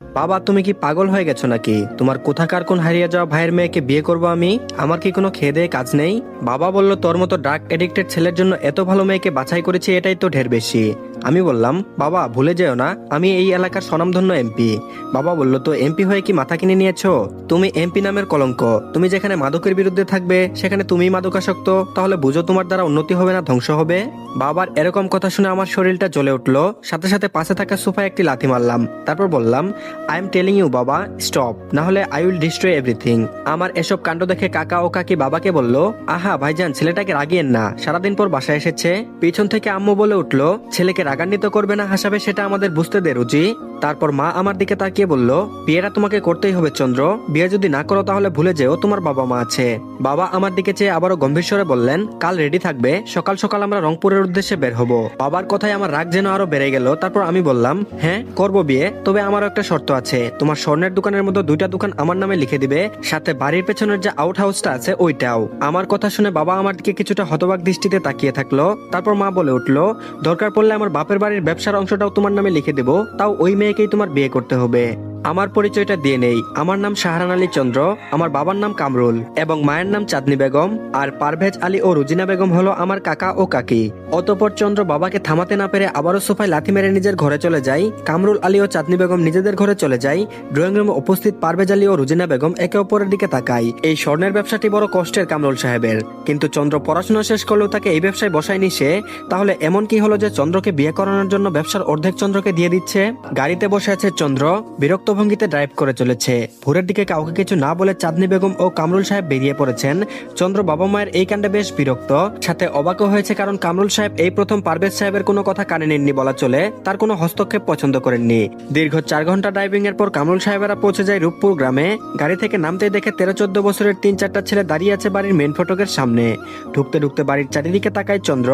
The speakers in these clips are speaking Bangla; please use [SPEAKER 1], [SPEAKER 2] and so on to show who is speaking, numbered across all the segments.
[SPEAKER 1] বাবা, তুমি কি পাগল হয়ে গেছো নাকি? তোমার কোথাকার কোন হারিয়ে যাওয়া ভাইয়ের মেয়েকে বিয়ে করব আমি? আমার কি কোনো খেয়ে দেয়ে কাজ নেই? বাবা বলল, তোর মতো ড্রাগ এডিক্টেড ছেলের জন্য এত ভালো মেয়েকে বাছাই করেছি, এটাই তো ঢের বেশি। আমি বললাম, বাবা ভুলে যেও না আমি এই এলাকার স্বনামধন্য এমপি। বাবা বলল, তো এমপি হয়ে কি মাথা কিনে নিয়েছো? তুমি এমপি নামের কলঙ্ক। তুমি যেখানে মাদকের বিরুদ্ধে থাকবে সেখানে তুমিই মাদকাসক্ত। তাহলে বুঝো তোমার দ্বারা উন্নতি হবে না ধ্বংস হবে? বাবার এরকম কথা শুনে আমার শরীরটা জ্বলে উঠলো। সাথে সাথে পাশে থাকা সোফায় একটি লাথি মারলাম। তারপর বললাম, আই এম টেলিং ইউ বাবা, স্টপ, না হলে আই উইল ডিস্ট্রয় এভরিথিং। আমার এসব কাণ্ড দেখে কাকা ও কাকি বাবাকে বলল, আহা ভাইজান, ছেলেটাকে রাগিয়েন না, সারাদিন পর বাসায় এসেছে। পিছন থেকে আম্মু বলে উঠলো, ছেলেকে রাগান্বিত করবে না হাসাবে সেটা আমাদের বুঝতে দে রুজি। তারপর মা আমার দিকে তাকিয়ে বলল, বিয়েটা তোমাকে করতেই হবে চন্দ্র, বিয়ে যদি না করো তাহলে ভুলে যেও তোমার বাবা মা আছে। বাবা আমার দিকে চেয়ে আবারও গম্ভীর স্বরে বললেন, কাল রেডি থাকবে, সকাল সকাল আমরা রংপুরের উদ্দেশ্যে বের হব। বাবার কথায় আমার রাগ যেন আরো বেড়ে গেল। তারপর আমি বললাম, হ্যাঁ করব বিয়ে, তবে আমারও একটা শর্ত আছে, তোমার স্বর্ণের দোকানের মধ্যে 2টা দোকান আমার নামে লিখে দিবে, সাথে বাড়ির পেছনের যে আউট হাউসটা আছে ওইটাও। আমার কথা শুনে বাবা আমার দিকে কিছুটা হতবাক দৃষ্টিতে তাকিয়ে থাকলো। তারপর মা বলে উঠলো, দরকার পড়লে আমার বাপের বাড়ির ব্যবসার অংশটাও তোমার নামে লিখে দেবো, তাও ওই মেয়েকেই তোমার বিয়ে করতে হবে। আমার পরিচয়টা দিয়ে নেই, আমার নাম শাহরান আলী চন্দ্র, আমার বাবার নাম কামরুল এবং মায়ের নাম চাঁদনি বেগম, আর পারভেজ আলী ও রুজিনা বেগম হলো আমার কাকা ও কাকি। অতঃপর চন্দ্র বাবাকে থামাতে না পেরে আবারও সোফায় লাথি মেরে নিজের ঘরে চলে যায়। কামরুল আলী ও চাঁদনি বেগম নিজেদের ঘরে চলে যায়। ড্রয়িং রুমে উপস্থিত পারভেজ আলী ও রুজিনা বেগম একে অপরের দিকে তাকায়। এই স্বর্ণের ব্যবসাটি বড় কষ্টের কামরুল সাহেবের, কিন্তু চন্দ্র পড়াশোনা শেষ করলেও তাকে এই ব্যবসায় বসায়নি সে। তাহলে এমন কি হলো যে চন্দ্রকে বিয়ে করানোর জন্য ব্যবসার অর্ধেক চন্দ্রকে দিয়ে দিচ্ছে? গাড়িতে বসে আছে চন্দ্র, বিরক্ত ভঙ্গিতে ড্রাইভ করে চলেছে। ভোরের দিকে কাউকে কিছু না বলে চাঁদনি বেগম ও কামরুল সাহেব বেরিয়ে পড়েছেন। চন্দ্র বাবা মায়ের এই কাণ্ডে বেশ বিরক্ত, সাথে অবাকও হয়েছে, কারণ কামরুল সাহেব এই প্রথম পারভেজ সাহেবের কোনো কথা কানে নেননি বলা চলে, তার কোনো হস্তক্ষেপ পছন্দ করেননি। দীর্ঘ 4 ঘন্টা ড্রাইভিং এর পর কামরুল সাহেবেরা পৌঁছে যায় রূপপুর গ্রামে। গাড়ি থেকে নামতে দেখে 13-14 বছরের 3-4টা ছেলে দাঁড়িয়ে আছে বাড়ির মেন ফটকের সামনে। ঢুকতে ঢুকতে বাড়ির চারিদিকে তাকায় চন্দ্র।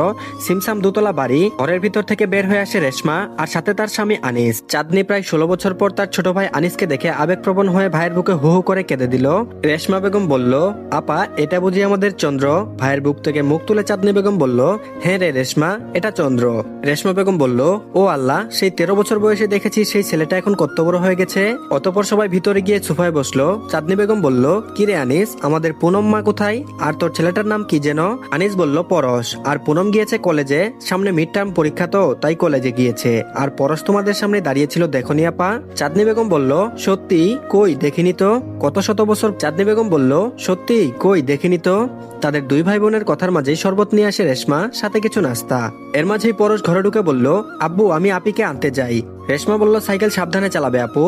[SPEAKER 1] সিমসাম দোতলা বাড়ি, ঘরের ভিতর থেকে বের হয়ে আসে রেশমা আর সাথে তার স্বামী আনিস। চাঁদনি প্রায় 16 বছর পর তার ছোট ভাই আনিসকে দেখে আবেগপ্রবণ হয়ে ভাইয়ের বুকে হু হু করে কেঁদে দিল। রেশমা বেগম বলল, আপা এটা বুঝি আমাদের চন্দ্র? ভাইয়ের বুক থেকে মুখ তুলে চাঁদনি বেগম বলল, হ্যাঁ রে রেশমা, এটা চন্দ্র। রেশমা বেগম বলল, ও আল্লাহ, সেই 13 বছর বয়সে দেখেছি সেই ছেলেটা এখন কত বড় হয়ে গেছে। অতঃপর সবাই ভিতরে গিয়ে সোফায় বসলো। চাঁদনি বেগম বলল, কি রে আনিস, আমাদের পুনম মা কোথায়? আর তোর ছেলেটার নাম কি যেন? আনিস বলল, পরশ। আর পুনম গিয়েছে কলেজে, সামনে মিড টার্ম পরীক্ষা তো তাই কলেজে গিয়েছে। আর পরশ তোমাদের সামনে দাঁড়িয়েছিল দেখনি আপা? চাঁদনি বেগম বলল, সত্যি? কই দেখিনি তো। কত শত বছর? চাঁদনি বেগম বলল, সত্যি কই দেখিনি তো। তাদের 2 ভাই বোনের কথার মাঝেই শরবত নিয়ে আসে রেশমা, সাথে কিছু নাস্তা। এর মাঝেই পরশ ঘরে ঢুকে বলল, আব্বু আমি আপিকে আনতে যাই। রেশমা বলল, সাইকেল সাবধানে চালাবে আপু।